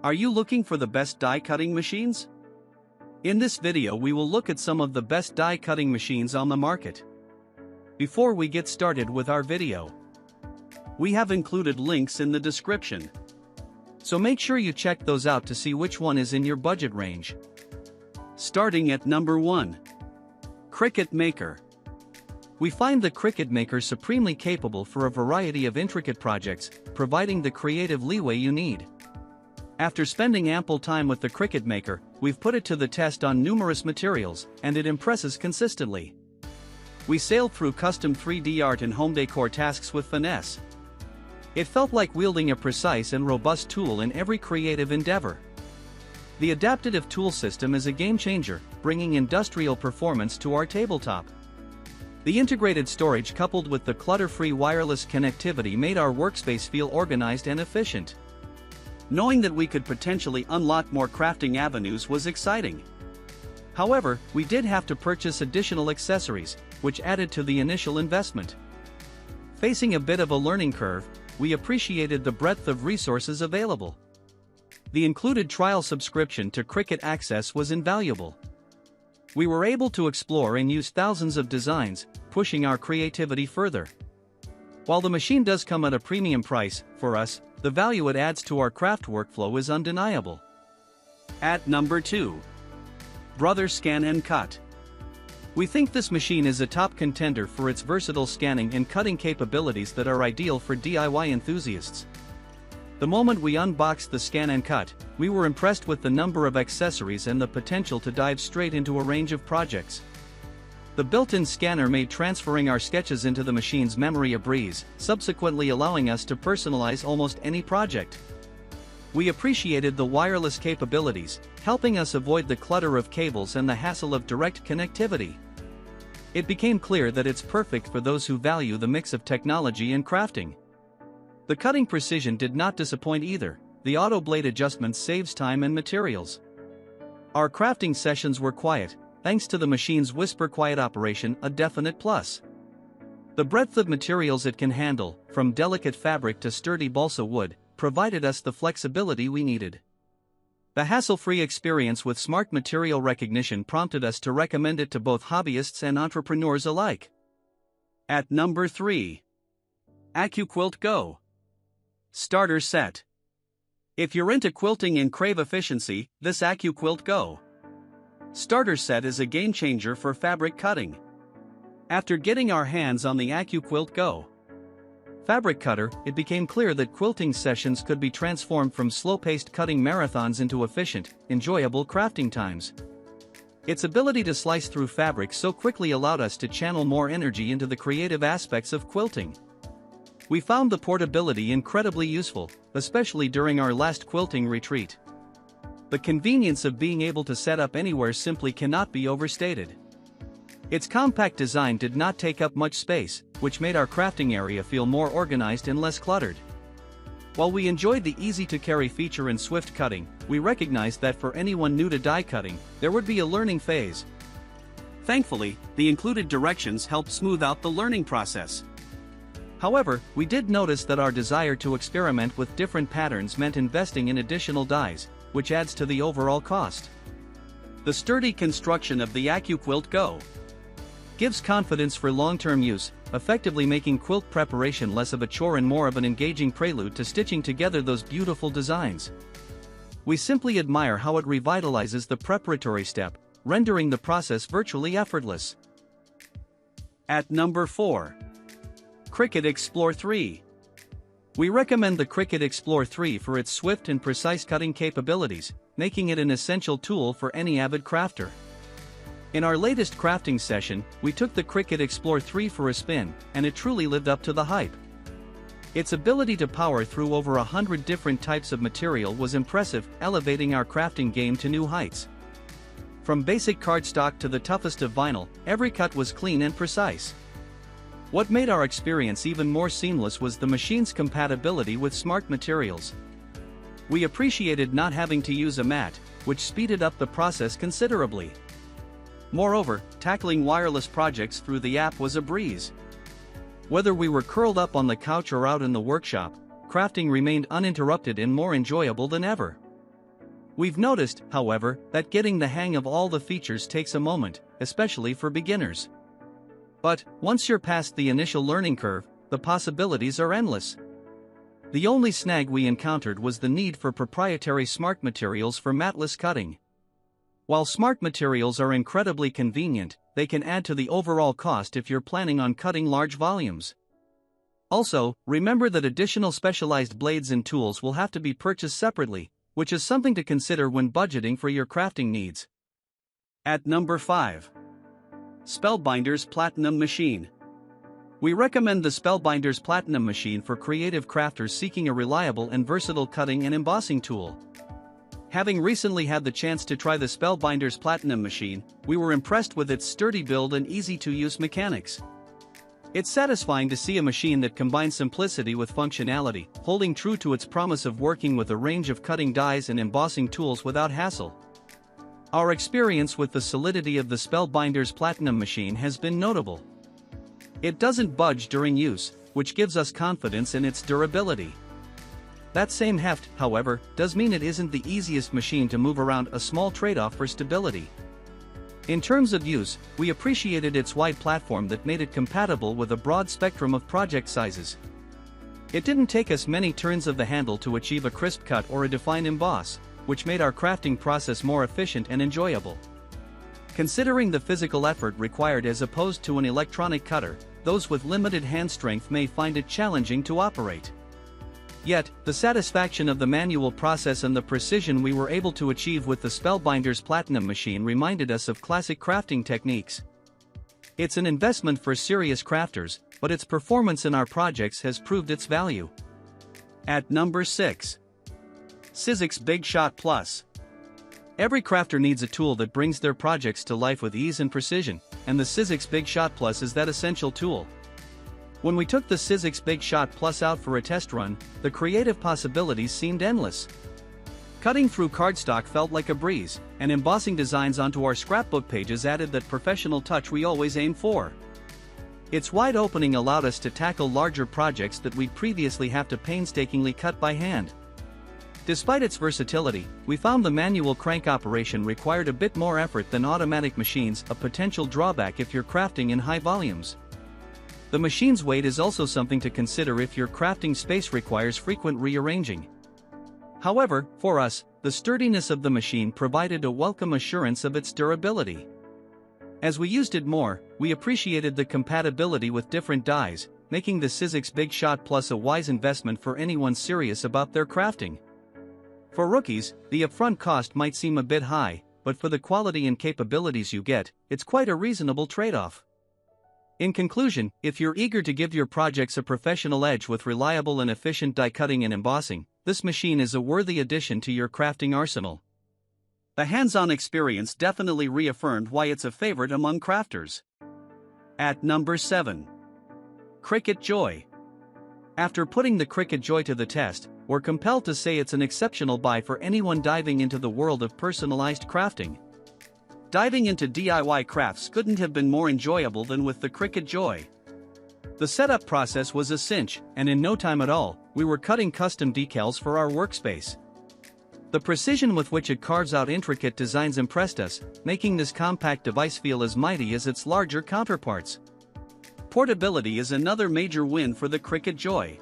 Are you looking for the best die cutting machines? In this video we will look at some of the best die cutting machines on the market. Before we get started with our video, we have included links in the description. So make sure you check those out to see which one is in your budget range. Starting at number 1. Cricut Maker. We find the Cricut Maker supremely capable for a variety of intricate projects, providing the creative leeway you need. After spending ample time with the Cricut Maker, we've put it to the test on numerous materials, and it impresses consistently. We sailed through custom 3D art and home decor tasks with finesse. It felt like wielding a precise and robust tool in every creative endeavor. The adaptive tool system is a game changer, bringing industrial performance to our tabletop. The integrated storage coupled with the clutter-free wireless connectivity made our workspace feel organized and efficient. Knowing that we could potentially unlock more crafting avenues was exciting. However, we did have to purchase additional accessories, which added to the initial investment. Facing a bit of a learning curve, we appreciated the breadth of resources available. The included trial subscription to Cricut Access was invaluable. We were able to explore and use thousands of designs, pushing our creativity further. While the machine does come at a premium price, for us, the value it adds to our craft workflow is undeniable. At number 2. Brother ScanNCut. We think this machine is a top contender for its versatile scanning and cutting capabilities that are ideal for DIY enthusiasts. The moment we unboxed the ScanNCut, we were impressed with the number of accessories and the potential to dive straight into a range of projects. The built-in scanner made transferring our sketches into the machine's memory a breeze, subsequently allowing us to personalize almost any project. We appreciated the wireless capabilities, helping us avoid the clutter of cables and the hassle of direct connectivity. It became clear that it's perfect for those who value the mix of technology and crafting. The cutting precision did not disappoint either. The auto blade adjustment saves time and materials. Our crafting sessions were quiet, thanks to the machine's whisper quiet operation, a definite plus. The breadth of materials it can handle, from delicate fabric to sturdy balsa wood, provided us the flexibility we needed. The hassle-free experience with smart material recognition prompted us to recommend it to both hobbyists and entrepreneurs alike. At number 3. AccuQuilt GO. Starter Set. If you're into quilting and crave efficiency, this AccuQuilt GO Starter Set is a game changer for fabric cutting. After getting our hands on the AccuQuilt GO fabric cutter, it became clear that quilting sessions could be transformed from slow-paced cutting marathons into efficient, enjoyable crafting times. Its ability to slice through fabric so quickly allowed us to channel more energy into the creative aspects of quilting. We found the portability incredibly useful, especially during our last quilting retreat. The convenience of being able to set up anywhere simply cannot be overstated. Its compact design did not take up much space, which made our crafting area feel more organized and less cluttered. While we enjoyed the easy-to-carry feature and swift cutting, we recognized that for anyone new to die cutting, there would be a learning phase. Thankfully, the included directions helped smooth out the learning process. However, we did notice that our desire to experiment with different patterns meant investing in additional dies, which adds to the overall cost. The sturdy construction of the AccuQuilt GO gives confidence for long-term use, effectively making quilt preparation less of a chore and more of an engaging prelude to stitching together those beautiful designs. We simply admire how it revitalizes the preparatory step, rendering the process virtually effortless. At number 4. Cricut Explore 3. We recommend the Cricut Explore 3 for its swift and precise cutting capabilities, making it an essential tool for any avid crafter. In our latest crafting session, we took the Cricut Explore 3 for a spin, and it truly lived up to the hype. Its ability to power through over 100 different types of material was impressive, elevating our crafting game to new heights. From basic cardstock to the toughest of vinyl, every cut was clean and precise. What made our experience even more seamless was the machine's compatibility with smart materials. We appreciated not having to use a mat, which speeded up the process considerably. Moreover, tackling wireless projects through the app was a breeze. Whether we were curled up on the couch or out in the workshop, crafting remained uninterrupted and more enjoyable than ever. We've noticed, however, that getting the hang of all the features takes a moment, especially for beginners. But, once you're past the initial learning curve, the possibilities are endless. The only snag we encountered was the need for proprietary smart materials for matless cutting. While smart materials are incredibly convenient, they can add to the overall cost if you're planning on cutting large volumes. Also, remember that additional specialized blades and tools will have to be purchased separately, which is something to consider when budgeting for your crafting needs. At number 5. Spellbinders Platinum Machine. We recommend the Spellbinders Platinum Machine for creative crafters seeking a reliable and versatile cutting and embossing tool. Having recently had the chance to try the Spellbinders Platinum Machine, we were impressed with its sturdy build and easy-to-use mechanics. It's satisfying to see a machine that combines simplicity with functionality, holding true to its promise of working with a range of cutting dies and embossing tools without hassle. Our experience with the solidity of the Spellbinders Platinum Machine has been notable. It doesn't budge during use, which gives us confidence in its durability. That same heft, however, does mean it isn't the easiest machine to move around, a small trade-off for stability. In terms of use, we appreciated its wide platform that made it compatible with a broad spectrum of project sizes. It didn't take us many turns of the handle to achieve a crisp cut or a defined emboss, which made our crafting process more efficient and enjoyable. Considering the physical effort required as opposed to an electronic cutter, those with limited hand strength may find it challenging to operate. Yet, the satisfaction of the manual process and the precision we were able to achieve with the Spellbinders Platinum Machine reminded us of classic crafting techniques. It's an investment for serious crafters, but its performance in our projects has proved its value. At number 6. Sizzix Big Shot Plus. Every crafter needs a tool that brings their projects to life with ease and precision, and the Sizzix Big Shot Plus is that essential tool. When we took the Sizzix Big Shot Plus out for a test run, the creative possibilities seemed endless. Cutting through cardstock felt like a breeze, and embossing designs onto our scrapbook pages added that professional touch we always aim for. Its wide opening allowed us to tackle larger projects that we'd previously have to painstakingly cut by hand. Despite its versatility, we found the manual crank operation required a bit more effort than automatic machines, a potential drawback if you're crafting in high volumes. The machine's weight is also something to consider if your crafting space requires frequent rearranging. However, for us, the sturdiness of the machine provided a welcome assurance of its durability. As we used it more, we appreciated the compatibility with different dies, making the Sizzix Big Shot Plus a wise investment for anyone serious about their crafting. For rookies, the upfront cost might seem a bit high, but for the quality and capabilities you get, it's quite a reasonable trade-off. In conclusion, if you're eager to give your projects a professional edge with reliable and efficient die cutting and embossing, this machine is a worthy addition to your crafting arsenal. The hands-on experience definitely reaffirmed why it's a favorite among crafters. At number 7. Cricut Joy. After putting the Cricut Joy to the test, we're compelled to say it's an exceptional buy for anyone diving into the world of personalized crafting. Diving into DIY crafts couldn't have been more enjoyable than with the Cricut Joy. The setup process was a cinch, and in no time at all, we were cutting custom decals for our workspace. The precision with which it carves out intricate designs impressed us, making this compact device feel as mighty as its larger counterparts. Portability is another major win for the Cricut Joy.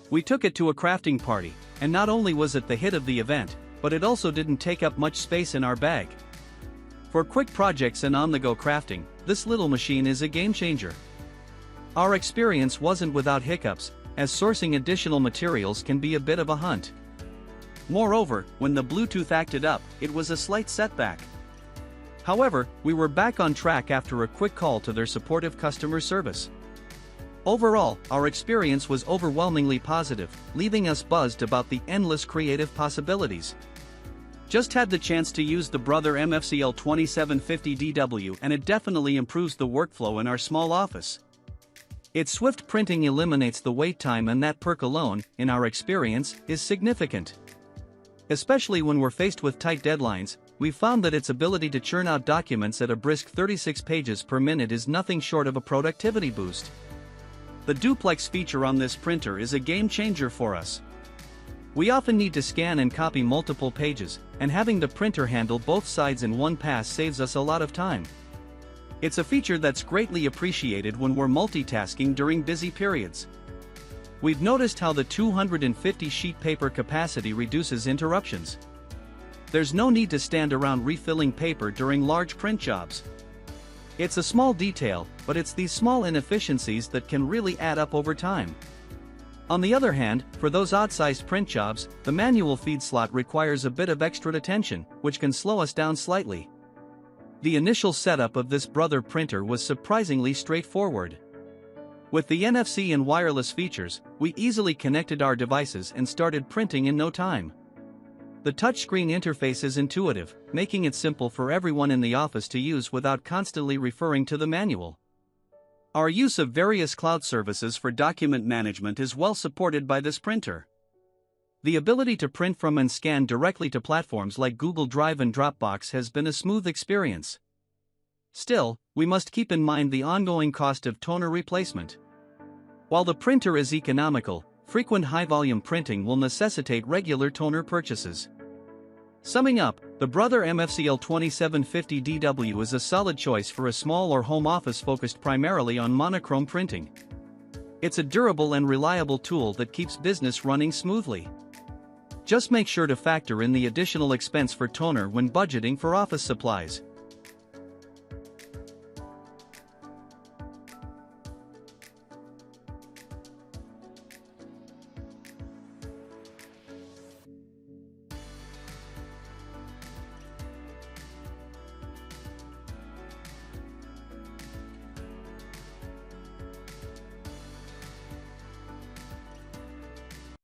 We took it to a crafting party, and not only was it the hit of the event, but it also didn't take up much space in our bag. For quick projects and on-the-go crafting, this little machine is a game-changer. Our experience wasn't without hiccups, as sourcing additional materials can be a bit of a hunt. Moreover, when the Bluetooth acted up, it was a slight setback. However, we were back on track after a quick call to their supportive customer service. Overall, our experience was overwhelmingly positive, leaving us buzzed about the endless creative possibilities. Just had the chance to use the Brother MFCL 2750DW and it definitely improves the workflow in our small office. Its swift printing eliminates the wait time, and that perk alone, in our experience, is significant. Especially when we're faced with tight deadlines, we've found that its ability to churn out documents at a brisk 36 pages per minute is nothing short of a productivity boost. The duplex feature on this printer is a game changer for us. We often need to scan and copy multiple pages, and having the printer handle both sides in one pass saves us a lot of time. It's a feature that's greatly appreciated when we're multitasking during busy periods. We've noticed how the 250 sheet paper capacity reduces interruptions. There's no need to stand around refilling paper during large print jobs. It's a small detail, but it's these small inefficiencies that can really add up over time. On the other hand, for those odd-sized print jobs, the manual feed slot requires a bit of extra attention, which can slow us down slightly. The initial setup of this brother printer was surprisingly straightforward. With the NFC and wireless features, we easily connected our devices and started printing in no time. The touchscreen interface is intuitive, making it simple for everyone in the office to use without constantly referring to the manual. Our use of various cloud services for document management is well supported by this printer. The ability to print from and scan directly to platforms like Google Drive and Dropbox has been a smooth experience. Still, we must keep in mind the ongoing cost of toner replacement. While the printer is economical, frequent high-volume printing will necessitate regular toner purchases. Summing up, the Brother MFCL 2750DW is a solid choice for a small or home office focused primarily on monochrome printing. It's a durable and reliable tool that keeps business running smoothly. Just make sure to factor in the additional expense for toner when budgeting for office supplies.